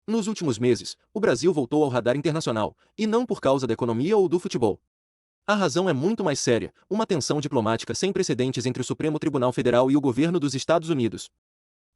Nos últimos meses, o Brasil voltou ao radar internacional, e não por causa da economia ou do futebol. A razão é muito mais séria: uma tensão diplomática sem precedentes entre o Supremo Tribunal Federal e o governo dos Estados Unidos.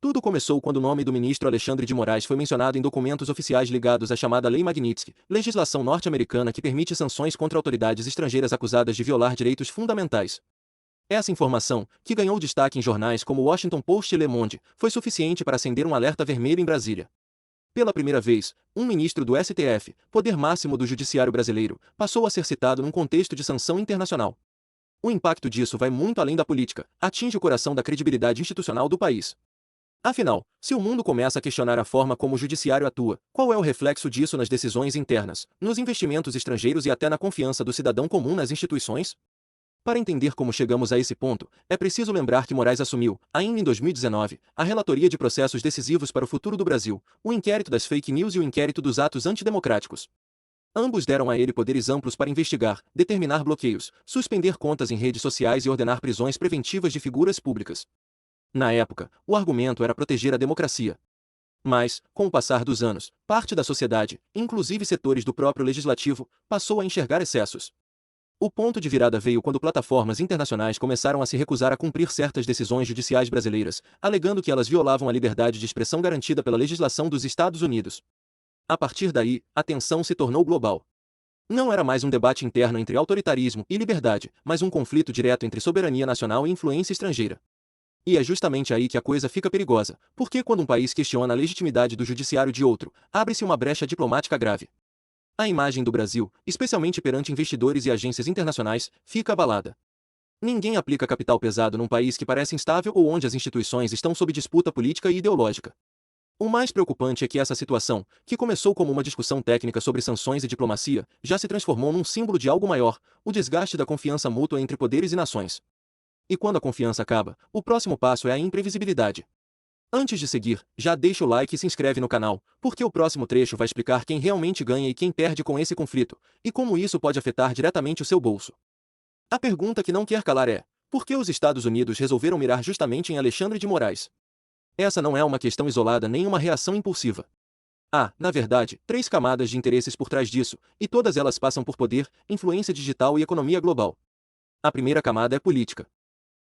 Tudo começou quando o nome do ministro Alexandre de Moraes foi mencionado em documentos oficiais ligados à chamada Lei Magnitsky, legislação norte-americana que permite sanções contra autoridades estrangeiras acusadas de violar direitos fundamentais. Essa informação, que ganhou destaque em jornais como o Washington Post e Le Monde, foi suficiente para acender um alerta vermelho em Brasília. Pela primeira vez, um ministro do STF, poder máximo do judiciário brasileiro, passou a ser citado num contexto de sanção internacional. O impacto disso vai muito além da política, atinge o coração da credibilidade institucional do país. Afinal, se o mundo começa a questionar a forma como o judiciário atua, qual é o reflexo disso nas decisões internas, nos investimentos estrangeiros e até na confiança do cidadão comum nas instituições? Para entender como chegamos a esse ponto, é preciso lembrar que Moraes assumiu, ainda em 2019, a relatoria de processos decisivos para o futuro do Brasil, o inquérito das fake news e o inquérito dos atos antidemocráticos. Ambos deram a ele poderes amplos para investigar, determinar bloqueios, suspender contas em redes sociais e ordenar prisões preventivas de figuras públicas. Na época, o argumento era proteger a democracia. Mas, com o passar dos anos, parte da sociedade, inclusive setores do próprio legislativo, passou a enxergar excessos. O ponto de virada veio quando plataformas internacionais começaram a se recusar a cumprir certas decisões judiciais brasileiras, alegando que elas violavam a liberdade de expressão garantida pela legislação dos Estados Unidos. A partir daí, a tensão se tornou global. Não era mais um debate interno entre autoritarismo e liberdade, mas um conflito direto entre soberania nacional e influência estrangeira. E é justamente aí que a coisa fica perigosa, porque quando um país questiona a legitimidade do judiciário de outro, abre-se uma brecha diplomática grave. A imagem do Brasil, especialmente perante investidores e agências internacionais, fica abalada. Ninguém aplica capital pesado num país que parece instável ou onde as instituições estão sob disputa política e ideológica. O mais preocupante é que essa situação, que começou como uma discussão técnica sobre sanções e diplomacia, já se transformou num símbolo de algo maior: o desgaste da confiança mútua entre poderes e nações. E quando a confiança acaba, o próximo passo é a imprevisibilidade. Antes de seguir, já deixa o like e se inscreve no canal, porque o próximo trecho vai explicar quem realmente ganha e quem perde com esse conflito, e como isso pode afetar diretamente o seu bolso. A pergunta que não quer calar é: por que os Estados Unidos resolveram mirar justamente em Alexandre de Moraes? Essa não é uma questão isolada nem uma reação impulsiva. Há, na verdade, três camadas de interesses por trás disso, e todas elas passam por poder, influência digital e economia global. A primeira camada é política.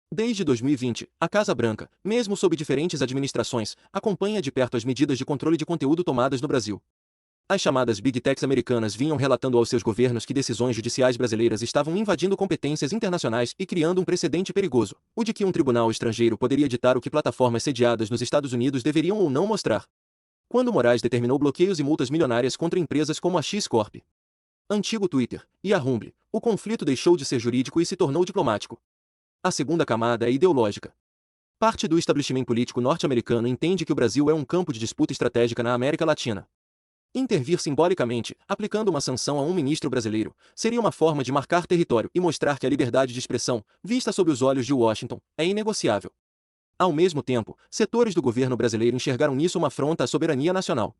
Desde 2020, a Casa Branca, mesmo sob diferentes administrações, acompanha de perto as medidas de controle de conteúdo tomadas no Brasil. As chamadas Big Techs americanas vinham relatando aos seus governos que decisões judiciais brasileiras estavam invadindo competências internacionais e criando um precedente perigoso, o de que um tribunal estrangeiro poderia ditar o que plataformas sediadas nos Estados Unidos deveriam ou não mostrar. Quando Moraes determinou bloqueios e multas milionárias contra empresas como a X-Corp, antigo Twitter, e a Rumble, o conflito deixou de ser jurídico e se tornou diplomático. A segunda camada é ideológica. Parte do establishment político norte-americano entende que o Brasil é um campo de disputa estratégica na América Latina. Intervir simbolicamente, aplicando uma sanção a um ministro brasileiro, seria uma forma de marcar território e mostrar que a liberdade de expressão, vista sob os olhos de Washington, é inegociável. Ao mesmo tempo, setores do governo brasileiro enxergaram nisso uma afronta à soberania nacional.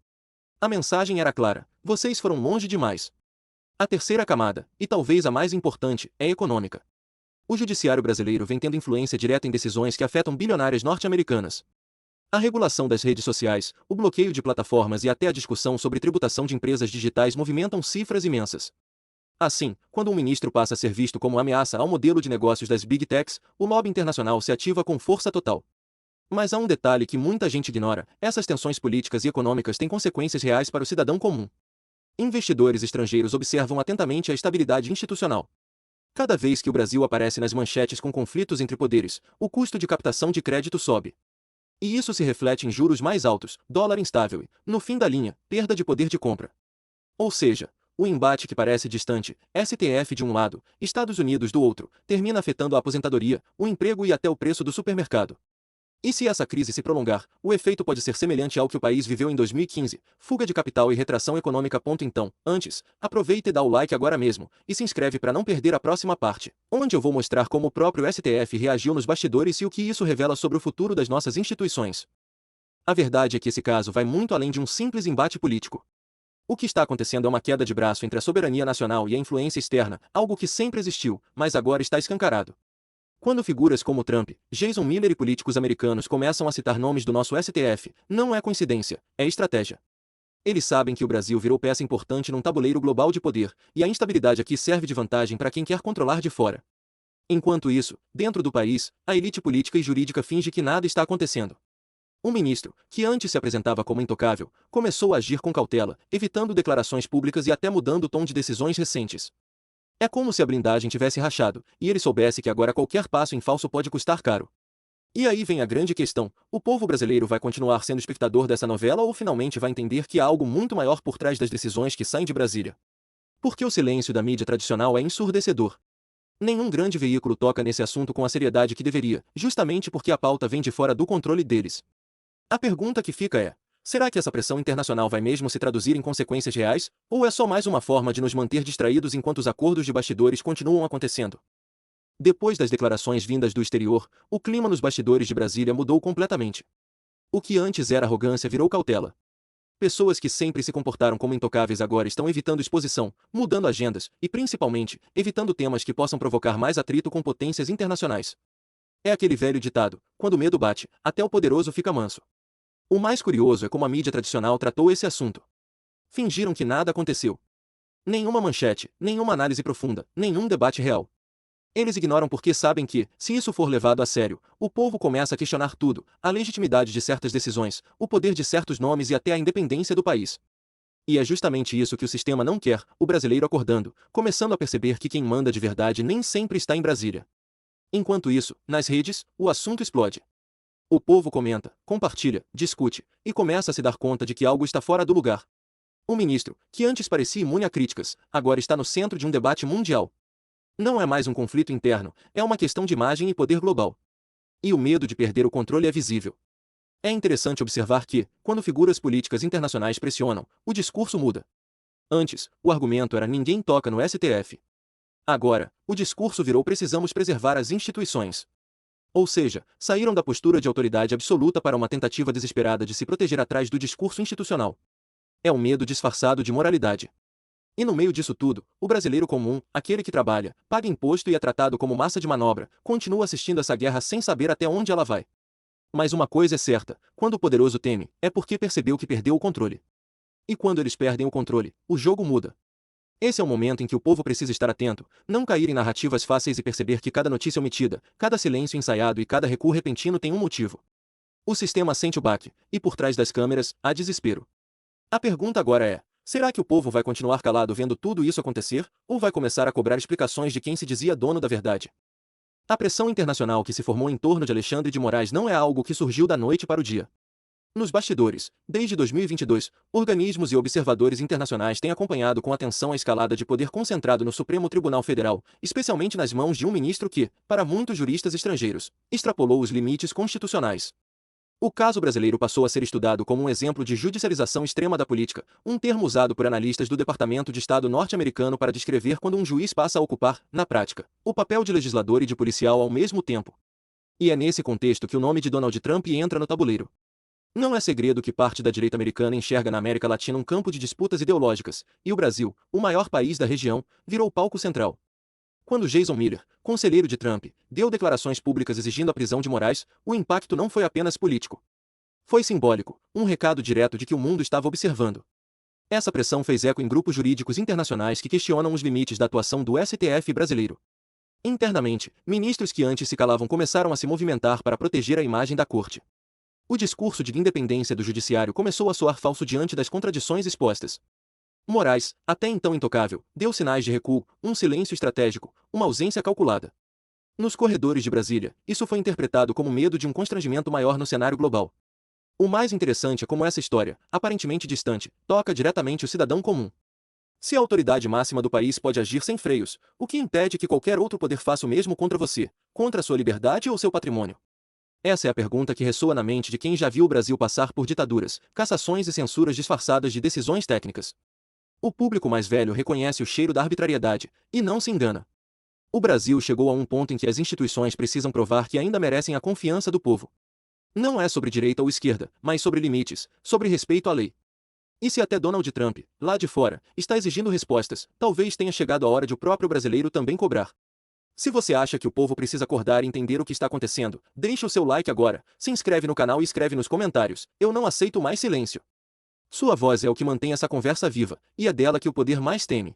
A mensagem era clara: vocês foram longe demais. A terceira camada, e talvez a mais importante, é econômica. O judiciário brasileiro vem tendo influência direta em decisões que afetam bilionárias norte-americanas. A regulação das redes sociais, o bloqueio de plataformas e até a discussão sobre tributação de empresas digitais movimentam cifras imensas. Assim, quando um ministro passa a ser visto como ameaça ao modelo de negócios das Big Techs, o lobby internacional se ativa com força total. Mas há um detalhe que muita gente ignora: essas tensões políticas e econômicas têm consequências reais para o cidadão comum. Investidores estrangeiros observam atentamente a estabilidade institucional. Cada vez que o Brasil aparece nas manchetes com conflitos entre poderes, o custo de captação de crédito sobe. E isso se reflete em juros mais altos, dólar instável e, no fim da linha, perda de poder de compra. Ou seja, o embate que parece distante, STF de um lado, Estados Unidos do outro, termina afetando a aposentadoria, o emprego e até o preço do supermercado. E se essa crise se prolongar, o efeito pode ser semelhante ao que o país viveu em 2015, fuga de capital e retração econômica. Então, antes, aproveita e dá o like agora mesmo, e se inscreve para não perder a próxima parte, onde eu vou mostrar como o próprio STF reagiu nos bastidores e o que isso revela sobre o futuro das nossas instituições. A verdade é que esse caso vai muito além de um simples embate político. O que está acontecendo é uma queda de braço entre a soberania nacional e a influência externa, algo que sempre existiu, mas agora está escancarado. Quando figuras como Trump, Jason Miller e políticos americanos começam a citar nomes do nosso STF, não é coincidência, é estratégia. Eles sabem que o Brasil virou peça importante num tabuleiro global de poder, e a instabilidade aqui serve de vantagem para quem quer controlar de fora. Enquanto isso, dentro do país, a elite política e jurídica finge que nada está acontecendo. Um ministro, que antes se apresentava como intocável, começou a agir com cautela, evitando declarações públicas e até mudando o tom de decisões recentes. É como se a blindagem tivesse rachado, e ele soubesse que agora qualquer passo em falso pode custar caro. E aí vem a grande questão: o povo brasileiro vai continuar sendo espectador dessa novela ou finalmente vai entender que há algo muito maior por trás das decisões que saem de Brasília? Porque o silêncio da mídia tradicional é ensurdecedor. Nenhum grande veículo toca nesse assunto com a seriedade que deveria, justamente porque a pauta vem de fora do controle deles. A pergunta que fica é: será que essa pressão internacional vai mesmo se traduzir em consequências reais, ou é só mais uma forma de nos manter distraídos enquanto os acordos de bastidores continuam acontecendo? Depois das declarações vindas do exterior, o clima nos bastidores de Brasília mudou completamente. O que antes era arrogância virou cautela. Pessoas que sempre se comportaram como intocáveis agora estão evitando exposição, mudando agendas e, principalmente, evitando temas que possam provocar mais atrito com potências internacionais. É aquele velho ditado: quando o medo bate, até o poderoso fica manso. O mais curioso é como a mídia tradicional tratou esse assunto. Fingiram que nada aconteceu. Nenhuma manchete, nenhuma análise profunda, nenhum debate real. Eles ignoram porque sabem que, se isso for levado a sério, o povo começa a questionar tudo: a legitimidade de certas decisões, o poder de certos nomes e até a independência do país. E é justamente isso que o sistema não quer: o brasileiro acordando, começando a perceber que quem manda de verdade nem sempre está em Brasília. Enquanto isso, nas redes, o assunto explode. O povo comenta, compartilha, discute, e começa a se dar conta de que algo está fora do lugar. O ministro, que antes parecia imune a críticas, agora está no centro de um debate mundial. Não é mais um conflito interno, é uma questão de imagem e poder global. E o medo de perder o controle é visível. É interessante observar que, quando figuras políticas internacionais pressionam, o discurso muda. Antes, o argumento era ninguém toca no STF. Agora, o discurso virou precisamos preservar as instituições. Ou seja, saíram da postura de autoridade absoluta para uma tentativa desesperada de se proteger atrás do discurso institucional. É um medo disfarçado de moralidade. E no meio disso tudo, o brasileiro comum, aquele que trabalha, paga imposto e é tratado como massa de manobra, continua assistindo essa guerra sem saber até onde ela vai. Mas uma coisa é certa: quando o poderoso teme, é porque percebeu que perdeu o controle. E quando eles perdem o controle, o jogo muda. Esse é o momento em que o povo precisa estar atento, não cair em narrativas fáceis e perceber que cada notícia omitida, cada silêncio ensaiado e cada recuo repentino tem um motivo. O sistema sente o baque, e por trás das câmeras, há desespero. A pergunta agora é: será que o povo vai continuar calado vendo tudo isso acontecer, ou vai começar a cobrar explicações de quem se dizia dono da verdade? A pressão internacional que se formou em torno de Alexandre de Moraes não é algo que surgiu da noite para o dia. Nos bastidores, desde 2022, organismos e observadores internacionais têm acompanhado com atenção a escalada de poder concentrado no Supremo Tribunal Federal, especialmente nas mãos de um ministro que, para muitos juristas estrangeiros, extrapolou os limites constitucionais. O caso brasileiro passou a ser estudado como um exemplo de judicialização extrema da política, um termo usado por analistas do Departamento de Estado norte-americano para descrever quando um juiz passa a ocupar, na prática, o papel de legislador e de policial ao mesmo tempo. E é nesse contexto que o nome de Donald Trump entra no tabuleiro. Não é segredo que parte da direita americana enxerga na América Latina um campo de disputas ideológicas, e o Brasil, o maior país da região, virou palco central. Quando Jason Miller, conselheiro de Trump, deu declarações públicas exigindo a prisão de Moraes, o impacto não foi apenas político. Foi simbólico, um recado direto de que o mundo estava observando. Essa pressão fez eco em grupos jurídicos internacionais que questionam os limites da atuação do STF brasileiro. Internamente, ministros que antes se calavam começaram a se movimentar para proteger a imagem da corte. O discurso de independência do judiciário começou a soar falso diante das contradições expostas. Moraes, até então intocável, deu sinais de recuo, um silêncio estratégico, uma ausência calculada. Nos corredores de Brasília, isso foi interpretado como medo de um constrangimento maior no cenário global. O mais interessante é como essa história, aparentemente distante, toca diretamente o cidadão comum. Se a autoridade máxima do país pode agir sem freios, o que impede que qualquer outro poder faça o mesmo contra você, contra sua liberdade ou seu patrimônio? Essa é a pergunta que ressoa na mente de quem já viu o Brasil passar por ditaduras, cassações e censuras disfarçadas de decisões técnicas. O público mais velho reconhece o cheiro da arbitrariedade, e não se engana. O Brasil chegou a um ponto em que as instituições precisam provar que ainda merecem a confiança do povo. Não é sobre direita ou esquerda, mas sobre limites, sobre respeito à lei. E se até Donald Trump, lá de fora, está exigindo respostas, talvez tenha chegado a hora de o próprio brasileiro também cobrar. Se você acha que o povo precisa acordar e entender o que está acontecendo, deixa o seu like agora, se inscreve no canal e escreve nos comentários: eu não aceito mais silêncio. Sua voz é o que mantém essa conversa viva, e é dela que o poder mais teme.